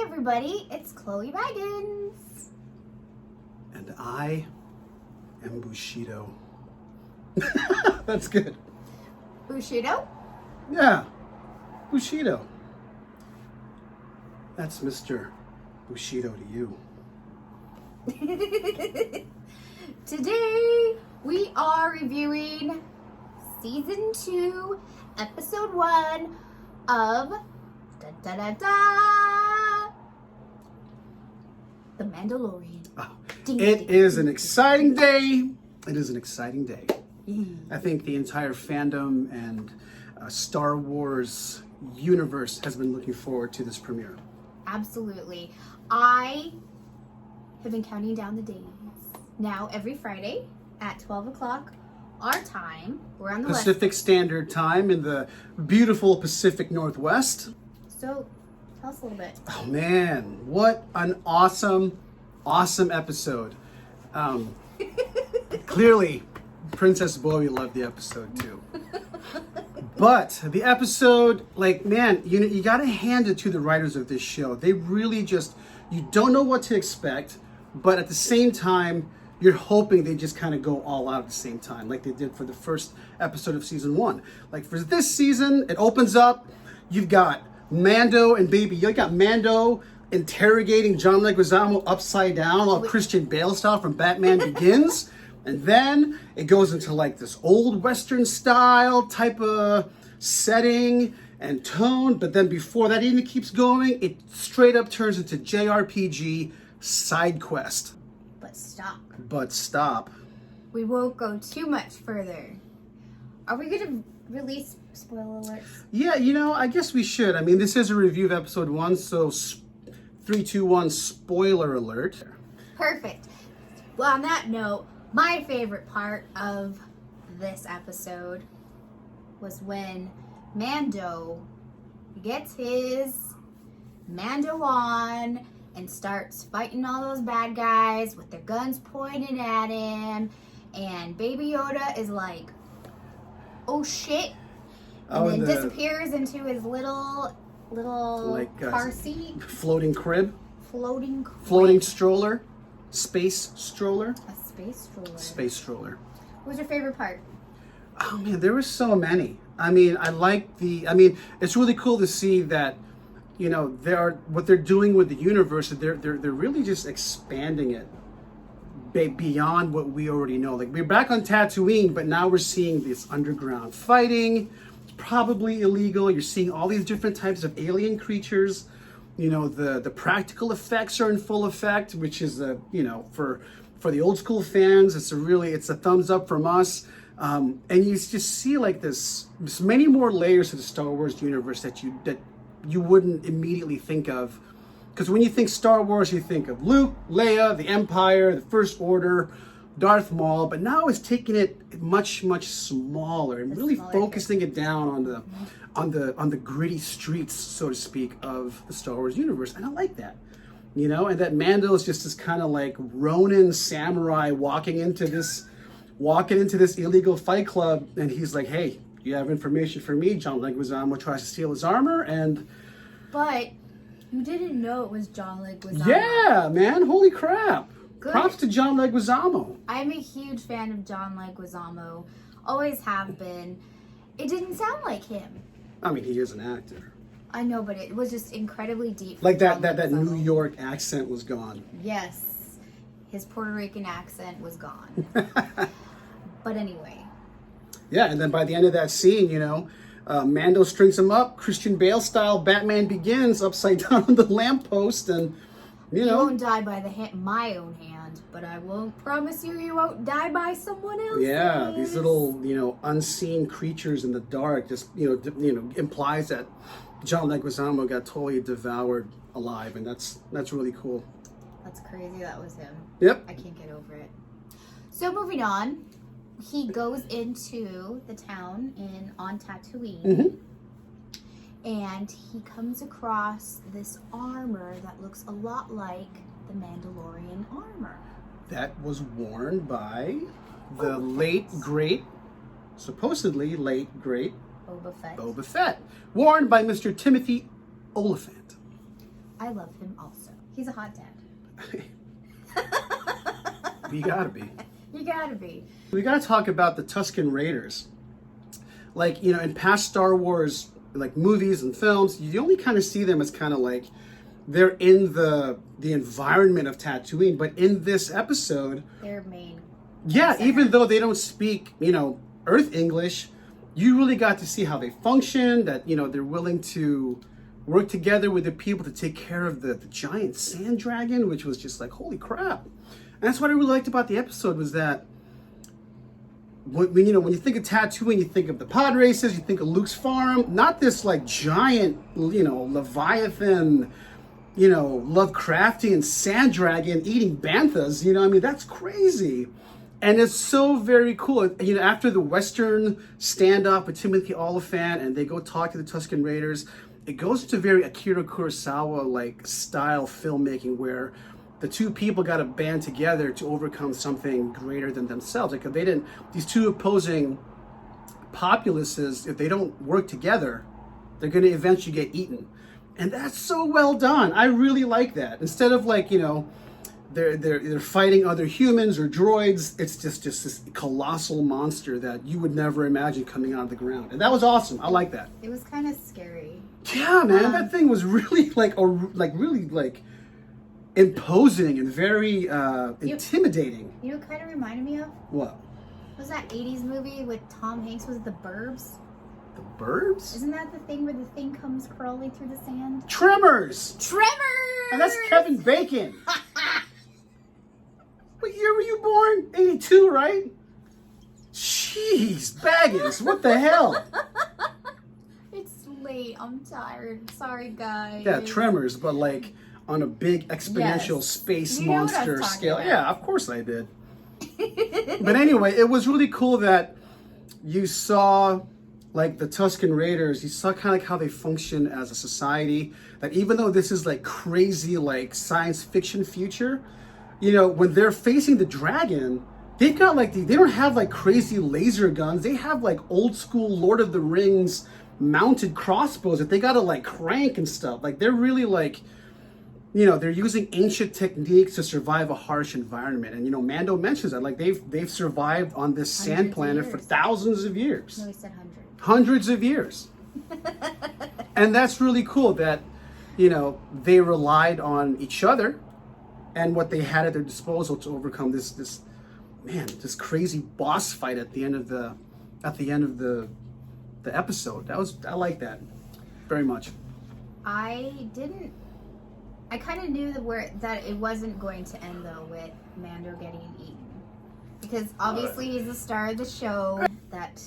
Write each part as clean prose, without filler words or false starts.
everybody, it's Chloe Baggins. And I am Bushido. That's good. Bushido? Yeah, Bushido. That's Mr. Bushido to you. Today we are reviewing Season 2, Episode 1 of The Mandalorian. Oh, it is an exciting day. It is an exciting day. I think the entire fandom and Star Wars universe has been looking forward to this premiere. Absolutely. I have been counting down the days. Now, every Friday at 12 o'clock, our time, we're on the Pacific Standard Time in the beautiful Pacific Northwest. So, tell us a little bit. Oh man, what an awesome episode. Clearly, Princess Bowie loved the episode too. But the episode, like, man, you gotta hand it to the writers of this show. They really just, you don't know what to expect, but at the same time, you're hoping they just kind of go all out at the same time, like they did for the first episode of season 1. Like for this season, it opens up, you've got Mando and Baby Yoda. You got Mando interrogating John Leguizamo upside down, all Christian Bale style from Batman Begins. And then it goes into like this old Western style type of setting and tone. But then before that even keeps going, it straight up turns into JRPG side quest. But stop. We won't go too much further. Are we going to release spoiler alerts? Yeah, I guess we should. I mean, this is a review of episode 1, so 3, 2, 1, spoiler alert. Perfect. Well, on that note, my favorite part of this episode was when Mando gets his Mando on and starts fighting all those bad guys with their guns pointed at him, and Baby Yoda is like, oh shit, and then disappears into his little like, car seat. Floating crib. Floating stroller. Space stroller. A space stroller. Space stroller. What was your favorite part? Oh man, there were so many. I mean, it's really cool to see that, what they're doing with the universe, they're really just expanding it beyond what we already know. Like, we're back on Tatooine, but now we're seeing this underground fighting. It's probably illegal. You're seeing all these different types of alien creatures. The practical effects are in full effect, which is for the old school fans, it's a thumbs up from us. And you just see like this many more layers to the Star Wars universe that you wouldn't immediately think of. Because when you think Star Wars, you think of Luke, Leia, the Empire, the First Order, Darth Maul, but now it's taking it much smaller and really focusing it down on the gritty streets, so to speak, of the Star Wars universe. And I like that. And that Mando is just this kind of like Ronin samurai walking into this illegal fight club, and he's like, hey, you have information for me? John Leguizamo tries to steal his armor, But you didn't know it was John Leguizamo. Yeah, man, holy crap. Good. Props to John Leguizamo. I'm a huge fan of John Leguizamo. Always have been. It didn't sound like him. I mean, he is an actor. I know, but it was just incredibly deep. Like that New York accent was gone. Yes. His Puerto Rican accent was gone. But anyway. Yeah, and then by the end of that scene, Mando strings him up, Christian Bale style, Batman Begins, upside down on the lamppost, and, You won't die by my own hand, but I won't promise you won't die by someone else's. Yeah, these little, unseen creatures in the dark just, implies that John Leguizamo got totally devoured alive, and that's really cool. That's crazy. That was him. Yep. I can't get over it. So moving on, he goes into the town on Tatooine, and he comes across this armor that looks a lot like the Mandalorian armor. That was worn by the supposedly late great Boba Fett. Worn by Mr. Timothy Oliphant. I love him also. He's a hot dad. You gotta be. You gotta be. We gotta talk about the Tusken Raiders. Like, you know, in past Star Wars, like movies and films, you only kind of see them as kind of like they're in the environment of Tatooine. But in this episode, Their main. yeah, center. even though they don't speak, you know, Earth English, you really got to see how they function. That, you know, they're willing to work together with the people to take care of the giant sand dragon, which was just like, holy crap. And that's what I really liked about the episode was that when you think of Tatooine, you think of the pod races, you think of Luke's farm, not this like giant, you know, Leviathan, you know, Lovecraftian sand dragon eating banthas, you know, I mean, that's crazy. And it's so very cool. You know, after the Western standoff with Timothy Olyphant and they go talk to the Tusken Raiders, it goes into very Akira Kurosawa like style filmmaking where the two people got to band together to overcome something greater than themselves. Like if they didn't, these two opposing populaces, if they don't work together, they're going to eventually get eaten. And that's so well done. I really like that. Instead of like, you know, they're fighting other humans or droids, it's just this colossal monster that you would never imagine coming out of the ground. And that was awesome. I like that. It was kind of scary. Yeah, man, that thing was really like imposing and very intimidating. You know what kind of reminded me of? What? Was that 80s movie with Tom Hanks? Was it The Burbs? The Burbs? Isn't that the thing where the thing comes crawling through the sand? Tremors! Tremors! And that's Kevin Bacon. What year were you born? 82, right? Jeez, Baggins, what the hell? It's late. I'm tired. Sorry, guys. Yeah, Tremors, but like on a big exponential Yes. space You know what I'm monster talking scale. about. Yeah, of course I did. But anyway, it was really cool that you saw like the Tusken Raiders, you saw kind of like how they function as a society. That even though this is like crazy like science fiction future, you know, when they're facing the dragon, they've got like they don't have like crazy laser guns. They have like old school Lord of the Rings mounted crossbows that they gotta like crank and stuff. Like they're really like, you know, they're using ancient techniques to survive a harsh environment. And you know, Mando mentions that like they've survived on this sand Hundreds of planet for years. thousands of years. No, he said 100. Hundreds of years. And that's really cool that, you know, they relied on each other and what they had at their disposal to overcome this crazy boss fight at the end of the episode. I like that very much. I kind of knew that it wasn't going to end though with Mando getting eaten, because obviously he's the star of the show. That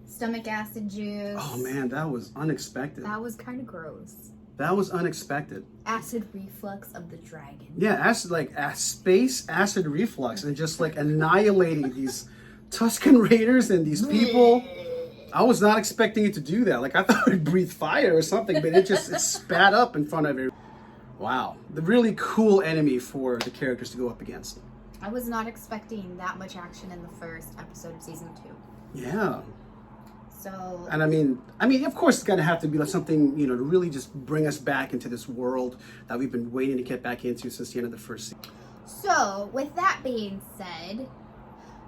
stomach acid juice. Oh man, that was unexpected. That was kind of gross. That was unexpected. Acid reflux of the dragon. Yeah, space acid reflux and just like annihilating these Tusken Raiders and these people. I was not expecting it to do that. Like I thought it would breathe fire or something, but it spat up in front of it. Wow, the really cool enemy for the characters to go up against. I was not expecting that much action in the first episode of season 2. Yeah. So. And I mean, of course, it's gonna have to be like something, you know, to really just bring us back into this world that we've been waiting to get back into since the end of the first season. So, with that being said,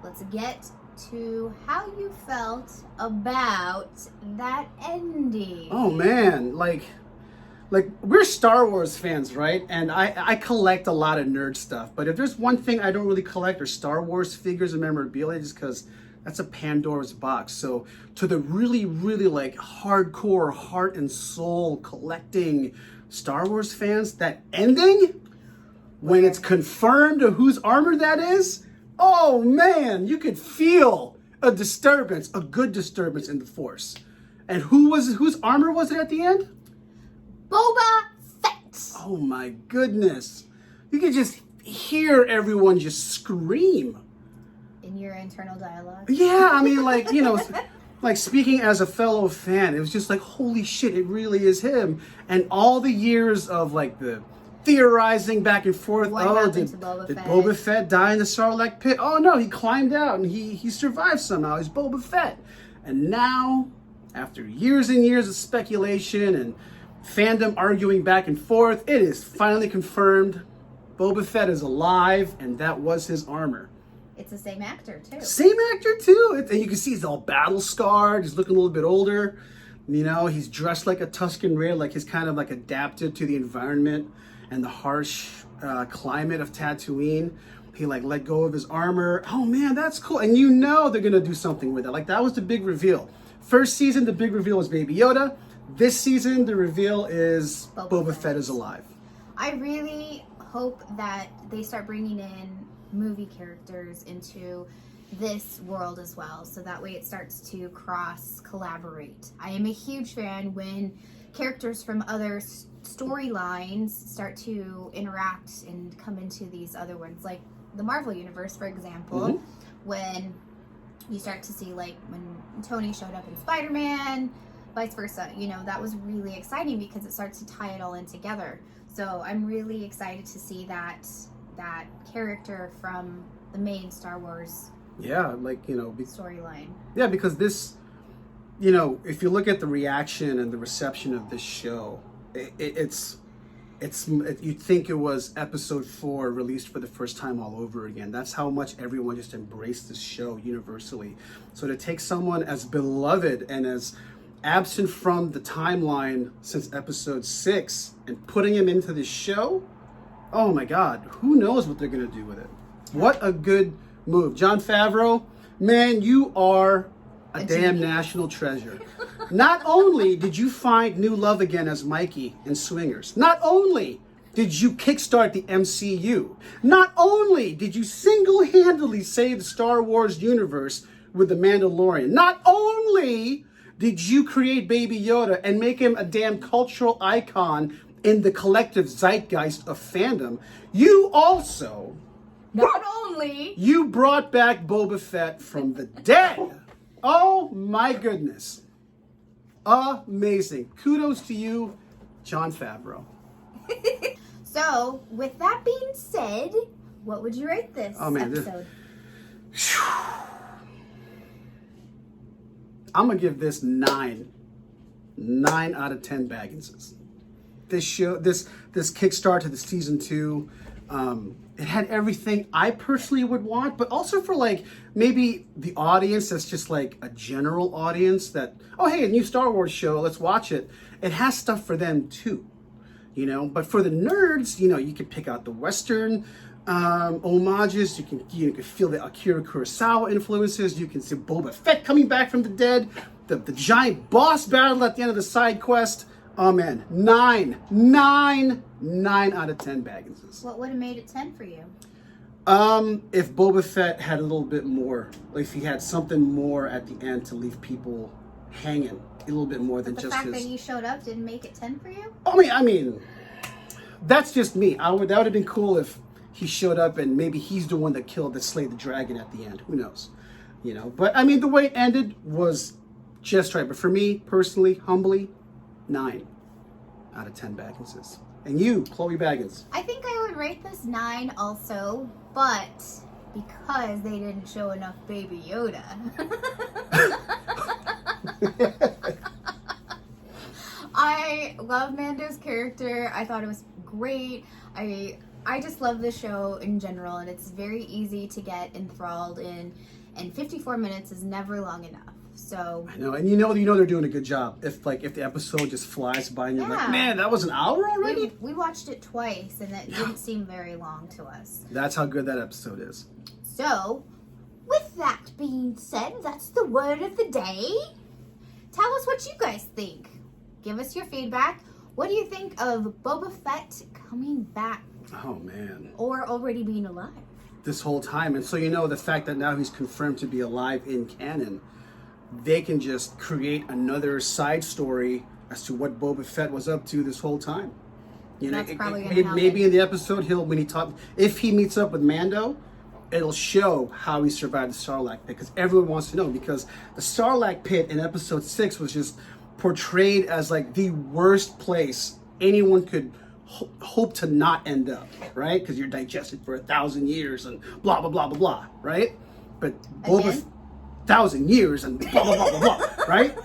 let's get to how you felt about that ending. Oh man, like we're Star Wars fans, right? And I collect a lot of nerd stuff, but if there's one thing I don't really collect are Star Wars figures and memorabilia, just because that's a Pandora's box. So to the really, really like hardcore heart and soul collecting Star Wars fans, that ending, when it's confirmed whose armor that is, oh man, you could feel a disturbance, a good disturbance in the Force. And whose armor was it at the end? Boba Fett! Oh my goodness. You could just hear everyone just scream. In your internal dialogue? Yeah, I mean, like, you know, like speaking as a fellow fan, it was just like, holy shit, it really is him. And all the years of like the theorizing back and forth. What happened to Boba did Fett? Boba Fett die in the Sarlacc pit? Oh no, he climbed out and he survived somehow. He's Boba Fett. And now, after years and years of speculation and fandom arguing back and forth. It is finally confirmed. Boba Fett is alive, and that was his armor. It's the same actor, too. Same actor, too. And you can see he's all battle scarred. He's looking a little bit older. You know, he's dressed like a Tusken Raider, like he's kind of like adapted to the environment and the harsh climate of Tatooine. He like let go of his armor. Oh man, that's cool. And you know they're gonna do something with it. Like that was the big reveal. First season, the big reveal was Baby Yoda. This season, the reveal is Boba Fett is alive. I really hope that they start bringing in movie characters into this world as well, so that way it starts to cross collaborate. I am a huge fan when characters from other storylines start to interact and come into these other ones, like the Marvel universe, for example. When you start to see, like, when Tony showed up in Spider-Man, vice versa, you know, that was really exciting because it starts to tie it all in together. So I'm really excited to see that character from the main Star Wars storyline. Yeah, because this, you know, if you look at the reaction and the reception of this show, it's you'd think it was episode 4 released for the first time all over again. That's how much everyone just embraced this show universally. So to take someone as beloved and as absent from the timeline since episode 6 and putting him into this show, oh my God, who knows what they're gonna do with it? What a good move. Jon Favreau, man, you are a damn national treasure. Not only did you find new love again as Mikey in Swingers, not only did you kickstart the MCU, not only did you single-handedly save the Star Wars universe with The Mandalorian, not only did you create Baby Yoda and make him a damn cultural icon in the collective zeitgeist of fandom, you also, you brought back Boba Fett from the dead. Oh my goodness. Amazing. Kudos to you, Jon Favreau. So, with that being said, what would you rate this episode? I'm going to give this 9. 9 out of 10 Bagginses. This show, this kickstart to the season 2, it had everything I personally would want, but also for like maybe the audience that's just like a general audience that, oh hey, a new Star Wars show, let's watch it. It has stuff for them too, you know. But for the nerds, you know, you can pick out the Western homages. You can feel the Akira Kurosawa influences. You can see Boba Fett coming back from the dead. The giant boss battle at the end of the side quest. Oh man, 9 out of 10 Bagginses. What would have made it 10 for you? If Boba Fett had a little bit more, like if he had something more at the end to leave people hanging, a little bit more than just the fact that he showed up didn't make it 10 for you? I mean, that just me. That would have been cool if he showed up and maybe he's the one that slayed the dragon at the end. Who knows? You know, but I mean, the way it ended was just right. But for me, personally, humbly, 9 out of 10 Bagginses. And you, Chloe Baggins? I think I would rate this 9 also, but because they didn't show enough Baby Yoda. I love Mando's character. I thought it was great. I just love the show in general, and it's very easy to get enthralled in, and 54 minutes is never long enough. So I know, and you know they're doing a good job. If the episode just flies by and you're like, man, that was an hour already? We watched it twice, and it didn't seem very long to us. That's how good that episode is. So, with that being said, that's the word of the day. Tell us what you guys think. Give us your feedback. What do you think of Boba Fett coming back? Oh, man. Or already being alive? This whole time. And so, you know, the fact that now he's confirmed to be alive in canon, they can just create another side story as to what Boba Fett was up to this whole time. You know, maybe in the episode if he meets up with Mando, it'll show how he survived the Sarlacc pit, because everyone wants to know, because the Sarlacc pit in episode 6 was just portrayed as like the worst place anyone could hope to not end up, right? Because you're digested for 1,000 years and blah blah blah blah blah, right? But Boba 1,000 years and blah blah blah blah blah, right?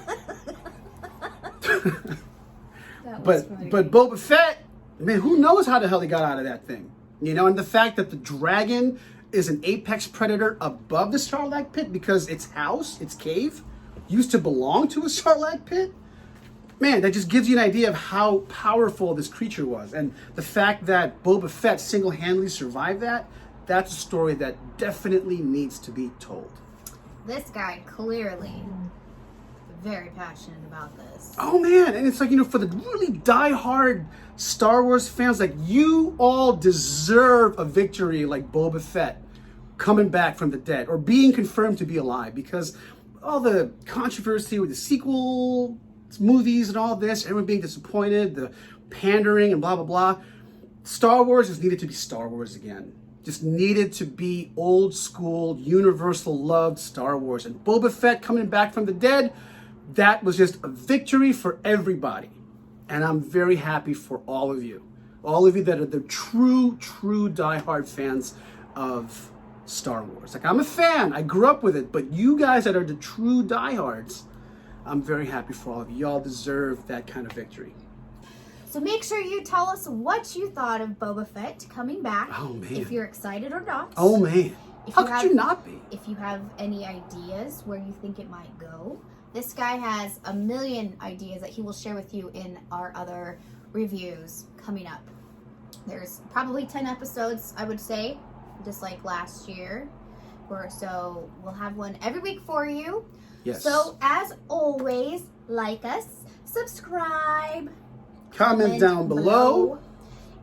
was but funny. but Boba Fett, man, who knows how the hell he got out of that thing? You know, and the fact that the dragon is an apex predator above the Sarlacc pit because its house, its cave, used to belong to a Sarlacc pit. Man, that just gives you an idea of how powerful this creature was. And the fact that Boba Fett single-handedly survived that, that's a story that definitely needs to be told. This guy clearly very passionate about this. Oh man, and it's like, you know, for the really die-hard Star Wars fans, like, you all deserve a victory like Boba Fett coming back from the dead or being confirmed to be alive, because all the controversy with the sequel movies and all this, everyone being disappointed, the pandering and blah blah blah. Star Wars just needed to be Star Wars again. Just needed to be old school, universal loved Star Wars. And Boba Fett coming back from the dead, that was just a victory for everybody. And I'm very happy for all of you that are the true diehard fans of Star Wars. Like, I'm a fan, I grew up with it, but you guys that are the true diehards, I'm very happy for all of you. Y'all deserve that kind of victory. So make sure you tell us what you thought of Boba Fett coming back. Oh, man. If you're excited or not. Oh man, If how you could have- you not be? If you have any ideas where you think it might go. This guy has a million ideas that he will share with you in our other reviews coming up. There's probably 10 episodes, I would say, just like last year. So we'll have one every week for you. Yes. So as always, like us, subscribe, comment down below.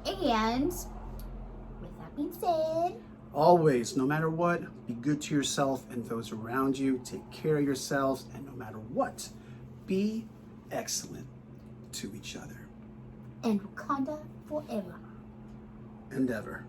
And with that being said, Always, no matter what, be good to yourself and those around you. Take care of yourselves, and no matter what, be excellent to each other. and Wakanda forever. And ever.